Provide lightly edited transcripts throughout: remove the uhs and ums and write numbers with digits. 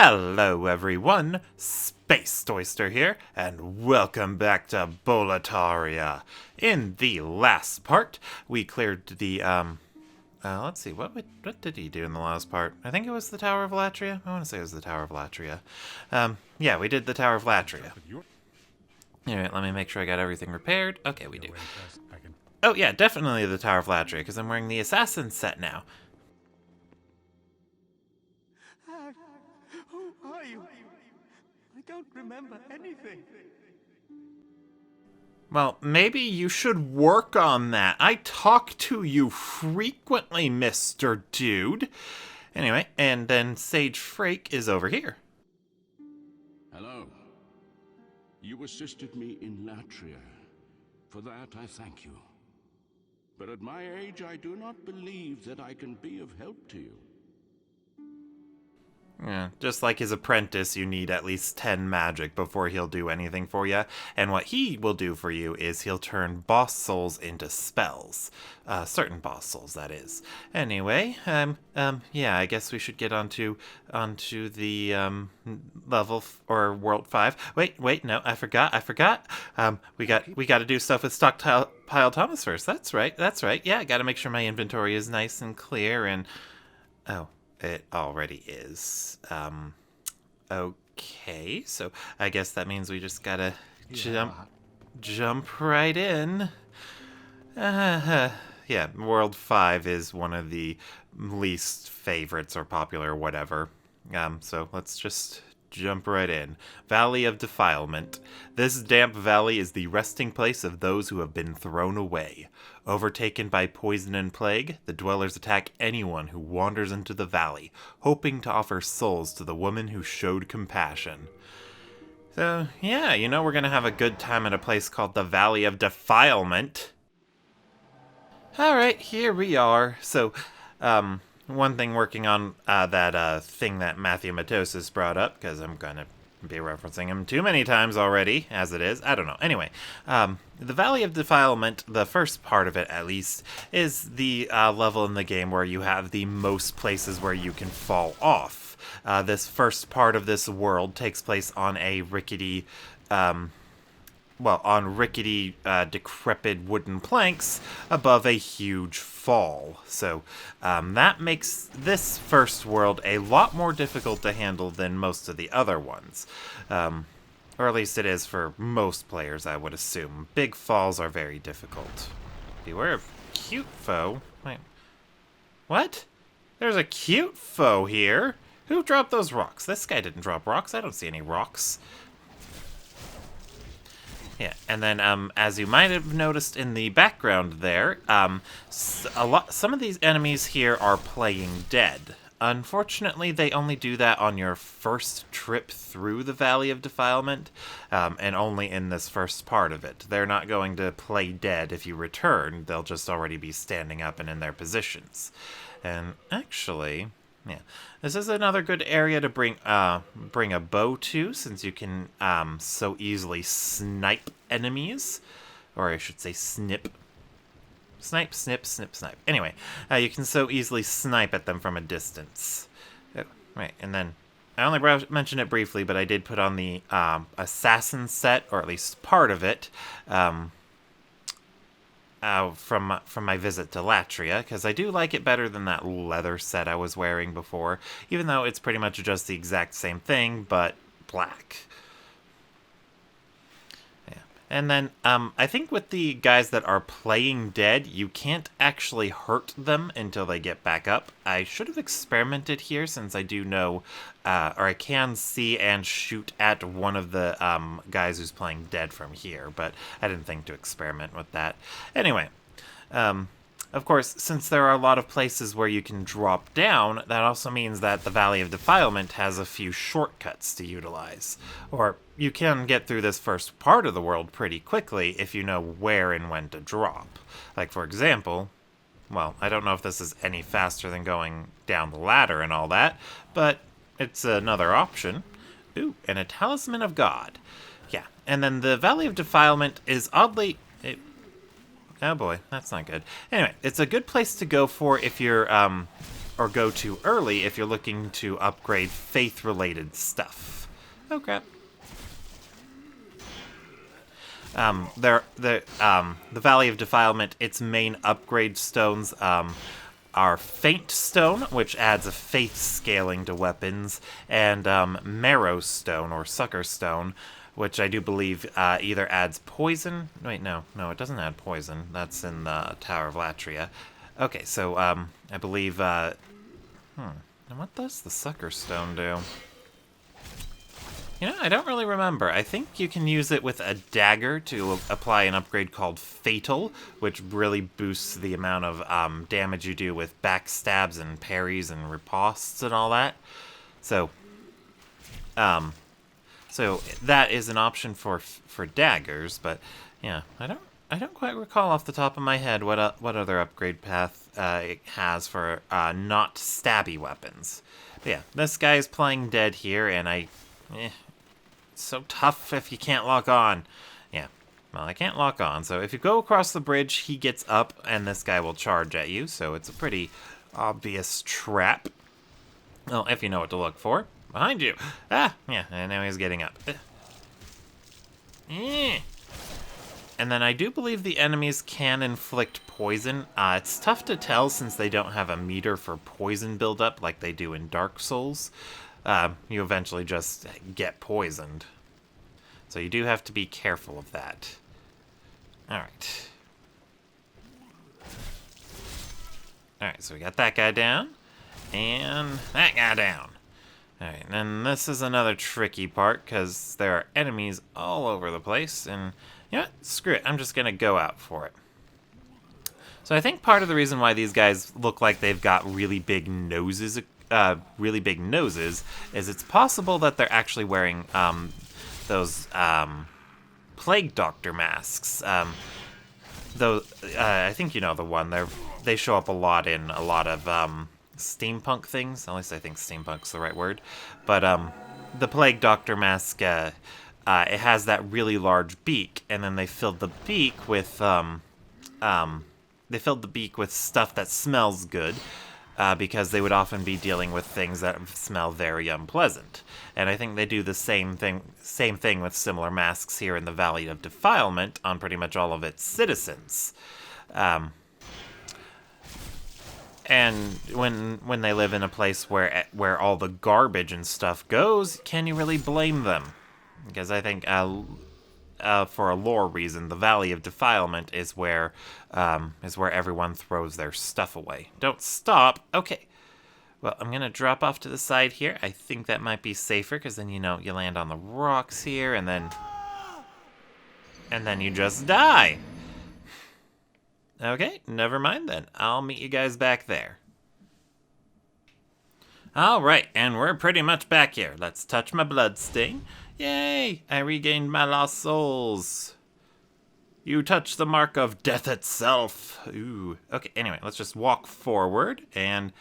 Hello everyone, Space Oyster here, and welcome back to Boletaria. In the last part, we cleared the, let's see, what did he do in the last part? I think it was the Tower of Latria? I want to say it was the Tower of Latria. Yeah, we did the Tower of Latria. Alright, let me make sure I got everything repaired. Okay, we do. Oh yeah, definitely the Tower of Latria, because I'm wearing the Assassin set now. Who are you? I don't remember anything. Well, maybe you should work on that. I talk to you frequently, Mr. Dude. Anyway, and then Sage Frake is over here. Hello. You assisted me in Latria. For that, I thank you. But at my age, I do not believe that I can be of help to you. Yeah, just like his apprentice, you need at least 10 magic before he'll do anything for you. And what he will do for you is he'll turn boss souls into spells. Certain boss souls, that is. Anyway, yeah, I guess we should get onto the, or World 5. Wait, no, I forgot. We got to do stuff with Stockpile Thomas first. That's right. Yeah, I got to make sure my inventory is nice and clear and... Oh. It already is. Okay, so I guess that means we just gotta jump right in. Yeah, World 5 is one of the least favorites or popular or whatever. So let's just jump right in. Valley of Defilement. This damp valley is the resting place of those who have been thrown away. Overtaken by poison and plague, the dwellers attack anyone who wanders into the valley, hoping to offer souls to the woman who showed compassion. So, yeah, we're gonna have a good time at a place called the Valley of Defilement. Alright, here we are. So, one thing working on that thing that Matthew Matosis brought up, because I'm gonna be referencing him too many times already, as it is. I don't know. Anyway, the Valley of Defilement, the first part of it at least, is the level in the game where you have the most places where you can fall off. This first part of this world takes place on a rickety... decrepit wooden planks above a huge fall. So that makes this first world a lot more difficult to handle than most of the other ones. Or at least it is for most players, I would assume. Big falls are very difficult. Beware of cute foe. Wait. What? There's a cute foe here? Who dropped those rocks? This guy didn't drop rocks. I don't see any rocks. Yeah, and then as you might have noticed in the background there, some of these enemies here are playing dead. Unfortunately, they only do that on your first trip through the Valley of Defilement, and only in this first part of it. They're not going to play dead if you return. They'll just already be standing up and in their positions. And actually... yeah, this is another good area to bring a bow to, since you can so easily snipe enemies, or I should say snip. Snipe, snip, snip, snipe. Anyway, you can so easily snipe at them from a distance. Oh, right, and then I only mentioned it briefly, but I did put on the assassin set, or at least part of it. From my visit to Latria, because I do like it better than that leather set I was wearing before, even though it's pretty much just the exact same thing, but black. Yeah. And then, I think with the guys that are playing dead, you can't actually hurt them until they get back up. I should have experimented here, since I do know, or I can see and shoot at one of the guys who's playing dead from here, but I didn't think to experiment with that. Anyway, of course, since there are a lot of places where you can drop down, that also means that the Valley of Defilement has a few shortcuts to utilize. Or you can get through this first part of the world pretty quickly if you know where and when to drop. Like, for example... well, I don't know if this is any faster than going down the ladder and all that, but it's another option. Ooh, and a Talisman of God. Yeah, and then the Valley of Defilement is oddly... oh boy, that's not good. Anyway, it's a good place to go for if you're or go to early if you're looking to upgrade faith-related stuff. Oh crap. The Valley of Defilement, its main upgrade stones are Faint Stone, which adds a faith scaling to weapons, and Marrow Stone, or Sucker Stone, which I do believe either adds poison. Wait, no, it doesn't add poison. That's in the Tower of Latria. Okay, so I believe. And what does the Sucker Stone do? You know, I don't really remember. I think you can use it with a dagger to apply an upgrade called Fatal, which really boosts the amount of damage you do with backstabs and parries and ripostes and all that. So that is an option for daggers, but yeah, I don't quite recall off the top of my head what other upgrade path it has for not stabby weapons. But yeah, this guy is playing dead here, and it's so tough if you can't lock on. Yeah, well, I can't lock on, so if you go across the bridge, he gets up, and this guy will charge at you, so it's a pretty obvious trap. Well, if you know what to look for. Behind you! Ah! Yeah, and now he's getting up. And then I do believe the enemies can inflict poison. It's tough to tell since they don't have a meter for poison buildup like they do in Dark Souls. You eventually just get poisoned. So you do have to be careful of that. Alright. Alright, so we got that guy down. And that guy down. Alright, and this is another tricky part, because there are enemies all over the place, and, you know what? Screw it, I'm just gonna go out for it. So I think part of the reason why these guys look like they've got really big noses, is it's possible that they're actually wearing, those, Plague Doctor masks. I think you know the one. They show up a lot in a lot of, steampunk things. At least I think steampunk's the right word. But the Plague Doctor mask, it has that really large beak, and then they filled the beak with stuff that smells good, because they would often be dealing with things that smell very unpleasant. And I think they do the same thing with similar masks here in the Valley of Defilement on pretty much all of its citizens. And when they live in a place where all the garbage and stuff goes, can you really blame them? Because I think for a lore reason, the Valley of Defilement is where everyone throws their stuff away. Don't stop. Okay. Well, I'm gonna drop off to the side here. I think that might be safer, because then you land on the rocks here, and then you just die. Okay, never mind then. I'll meet you guys back there. Alright, and we're pretty much back here. Let's touch my bloodstain. Yay! I regained my lost souls. You touch the mark of death itself. Ooh. Okay, anyway, let's just walk forward, and...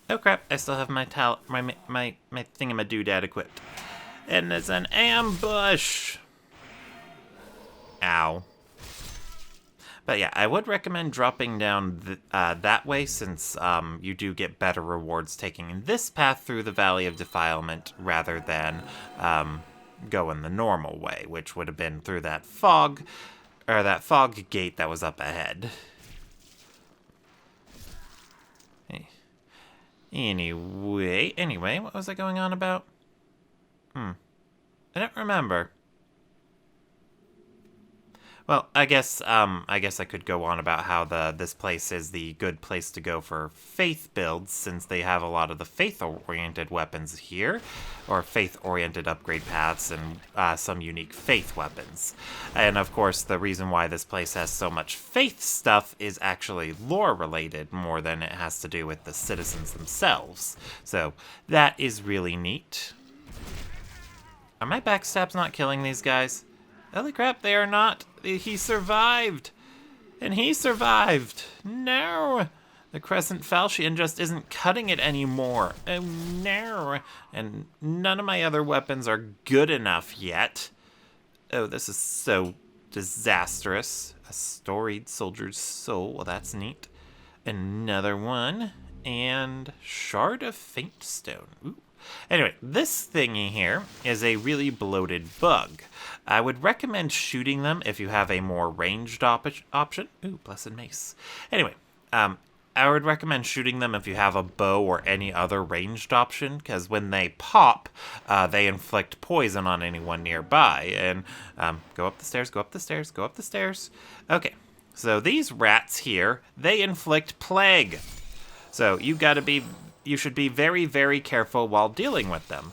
oh crap, I still have my thingamadoodad equipped. And it's an ambush! Ow. But yeah, I would recommend dropping down that way, since you do get better rewards taking this path through the Valley of Defilement rather than going the normal way, which would have been through that fog gate that was up ahead. Anyway, what was I going on about? I don't remember. Well, I guess I could go on about how this place is the good place to go for faith builds, since they have a lot of the faith-oriented weapons here, or faith-oriented upgrade paths, and some unique faith weapons. And of course, the reason why this place has so much faith stuff is actually lore-related more than it has to do with the citizens themselves. So that is really neat. Are my backstabs not killing these guys? Holy crap, they are not. He survived. And he survived. No. The Crescent Falchion just isn't cutting it anymore. Oh, no. And none of my other weapons are good enough yet. Oh, this is so disastrous. A storied soldier's soul. Well, that's neat. Another one. and Shard of Faint Stone. Ooh. Anyway, this thingy here is a really bloated bug. I would recommend shooting them if you have a more ranged option. Ooh, Blessed Mace. Anyway, I would recommend shooting them if you have a bow or any other ranged option, because when they pop, they inflict poison on anyone nearby. And go up the stairs, go up the stairs, go up the stairs. Okay, so these rats here, they inflict plague. So you should be very, very careful while dealing with them.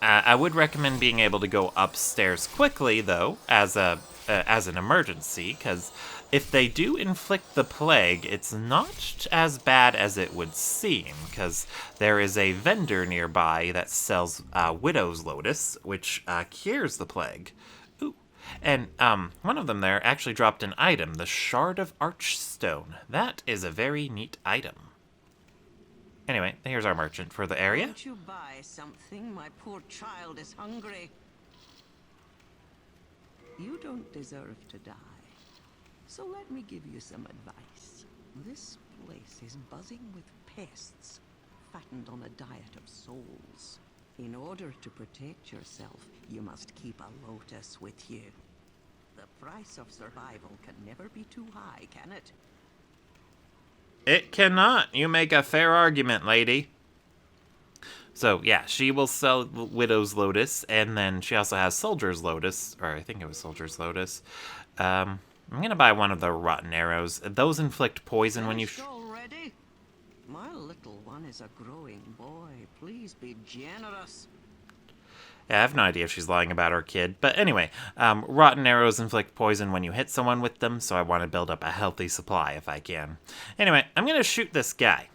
I would recommend being able to go upstairs quickly, though, as an emergency, because if they do inflict the plague, it's not as bad as it would seem, because there is a vendor nearby that sells Widow's Lotus, which cures the plague. Ooh. And one of them there actually dropped an item, the Shard of Archstone. That is a very neat item. Anyway, here's our merchant for the area. Won't you buy something? My poor child is hungry. You don't deserve to die. So let me give you some advice. This place is buzzing with pests, fattened on a diet of souls. In order to protect yourself, you must keep a lotus with you. The price of survival can never be too high, can it? It cannot. You make a fair argument, lady. So, yeah, she will sell Widow's Lotus, and then she also has Soldier's Lotus, or I think it was Soldier's Lotus. I'm going to buy one of the Rotten Arrows. Those inflict poison when you... Already? My little one is a growing boy. Please be generous. Yeah, I have no idea if she's lying about her kid. But anyway, Rotten Arrows inflict poison when you hit someone with them, so I want to build up a healthy supply if I can. Anyway, I'm going to shoot this guy.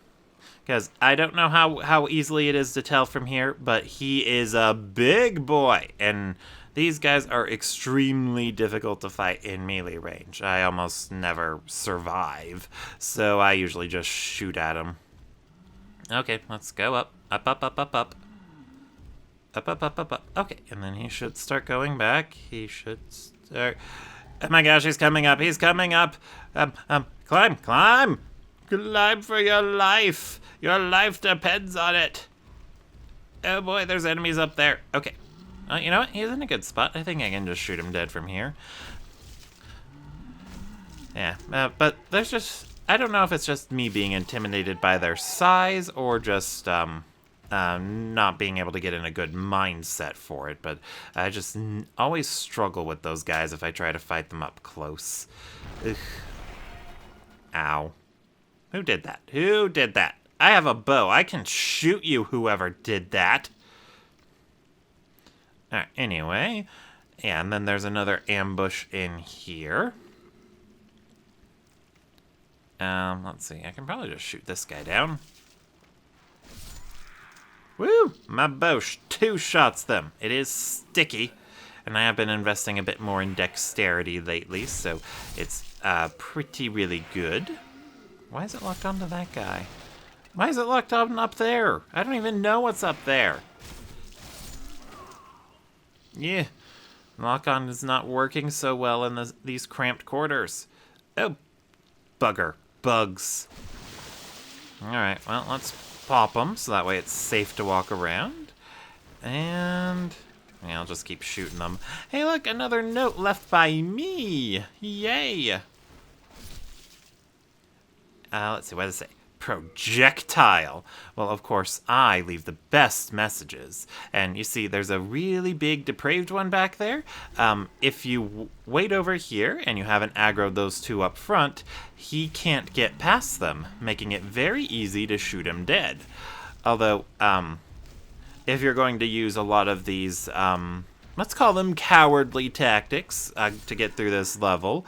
Because I don't know how easily it is to tell from here, but he is a big boy. And these guys are extremely difficult to fight in melee range. I almost never survive, so I usually just shoot at him. Okay, let's go up. Up, up, up, up, up. Up, up, up, up, up. Okay, and then he should start going back. He should start... Oh my gosh, he's coming up. He's coming up. Climb, climb. Climb for your life. Your life depends on it. Oh boy, there's enemies up there. Okay. You know what? He's in a good spot. I think I can just shoot him dead from here. Yeah, but there's just... I don't know if it's just me being intimidated by their size or just, not being able to get in a good mindset for it, but I just always struggle with those guys if I try to fight them up close. Ugh. Ow. Who did that? Who did that? I have a bow. I can shoot you, whoever did that. Alright, anyway. Yeah, and then there's another ambush in here. Let's see. I can probably just shoot this guy down. Woo! My bow two shots them. It is sticky, and I have been investing a bit more in dexterity lately, so it's pretty really good. Why is it locked onto that guy? Why is it locked on up there? I don't even know what's up there. Yeah, lock-on is not working so well in these cramped quarters. Oh, bugger. Bugs. Alright, well, let's pop them, so that way it's safe to walk around. And... yeah, I'll just keep shooting them. Hey, look, another note left by me! Yay! Let's see, what does it say? Projectile. Well, of course, I leave the best messages. And you see, there's a really big depraved one back there. If you wait over here and you haven't aggroed those two up front, he can't get past them, making it very easy to shoot him dead. Although, if you're going to use a lot of these, let's call them cowardly tactics to get through this level,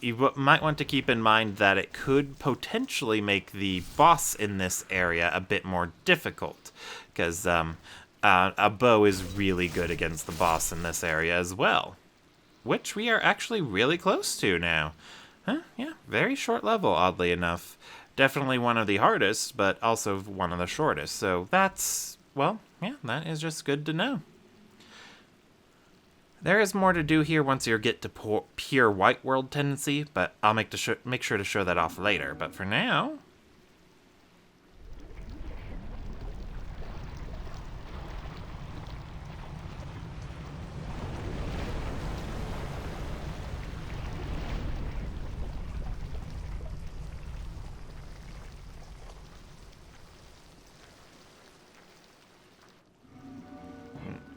you might want to keep in mind that it could potentially make the boss in this area a bit more difficult, because a bow is really good against the boss in this area as well, which we are actually really close to now. Huh? Yeah, very short level, oddly enough. Definitely one of the hardest, but also one of the shortest, so that's, well, yeah, that is just good to know. There is more to do here once you get to pure white world tendency, but I'll make sure to show that off later. But for now...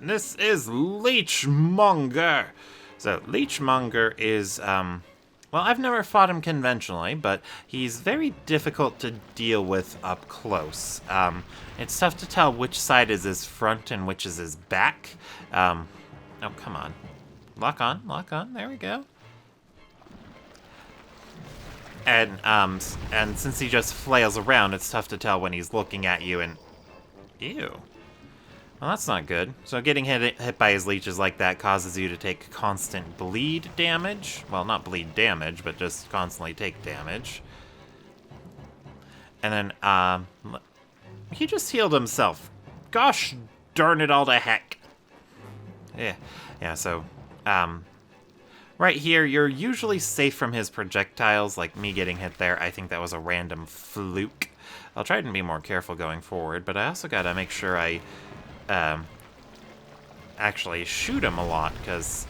This is Leechmonger. So, Leechmonger is, well, I've never fought him conventionally, but he's very difficult to deal with up close. It's tough to tell which side is his front and which is his back. Oh, come on. Lock on, there we go. And since he just flails around, it's tough to tell when he's looking at you and... Ew. Well, that's not good. So getting hit by his leeches like that causes you to take constant bleed damage. Well, not bleed damage, but just constantly take damage. And then, he just healed himself. Gosh darn it all to heck. Yeah, so, right here, you're usually safe from his projectiles, like me getting hit there. I think that was a random fluke. I'll try to be more careful going forward, but I also gotta make sure I... actually shoot him a lot, because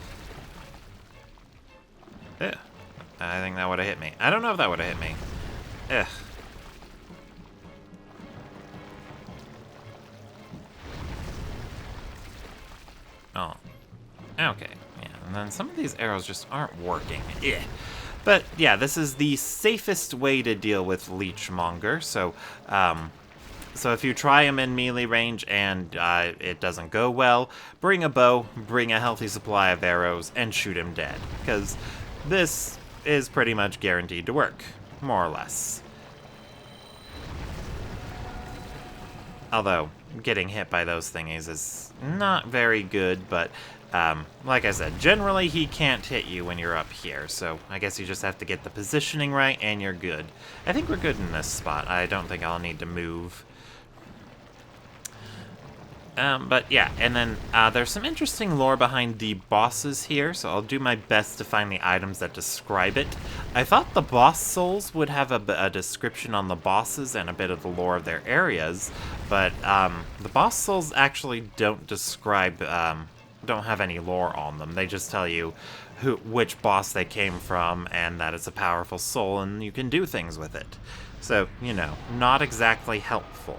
I think that would have hit me. I don't know if that would have hit me. Ugh. Oh. Okay. Yeah, and then some of these arrows just aren't working. Yeah. But, yeah, this is the safest way to deal with Leechmonger, so, so if you try him in melee range and it doesn't go well, bring a bow, bring a healthy supply of arrows, and shoot him dead. Because this is pretty much guaranteed to work, more or less. Although, getting hit by those thingies is not very good, but like I said, generally he can't hit you when you're up here, so I guess you just have to get the positioning right and you're good. I think we're good in this spot. I don't think I'll need to move. But yeah, and then there's some interesting lore behind the bosses here, so I'll do my best to find the items that describe it. I thought the boss souls would have a description on the bosses and a bit of the lore of their areas, but the boss souls actually don't describe, don't have any lore on them. They just tell you which boss they came from and that it's a powerful soul and you can do things with it. So, you know, not exactly helpful.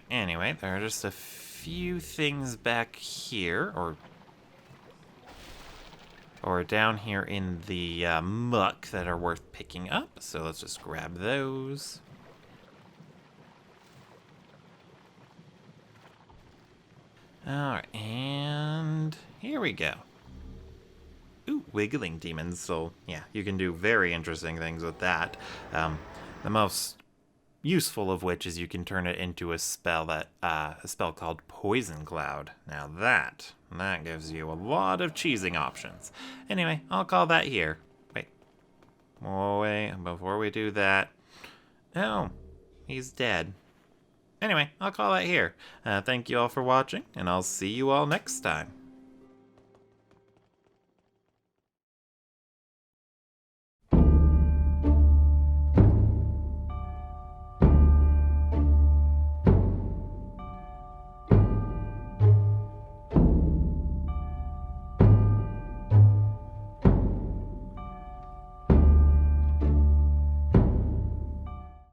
Anyway, there are just a few things back here, or down here in the muck that are worth picking up. So let's just grab those. Alright, and here we go. Ooh, wiggling demons. So yeah, you can do very interesting things with that. The most useful of which is you can turn it into a spell called Poison Cloud. Now that gives you a lot of cheesing options. Anyway, I'll call that here. Wait, before we do that, oh, he's dead. Anyway, I'll call that here. Thank you all for watching, and I'll see you all next time.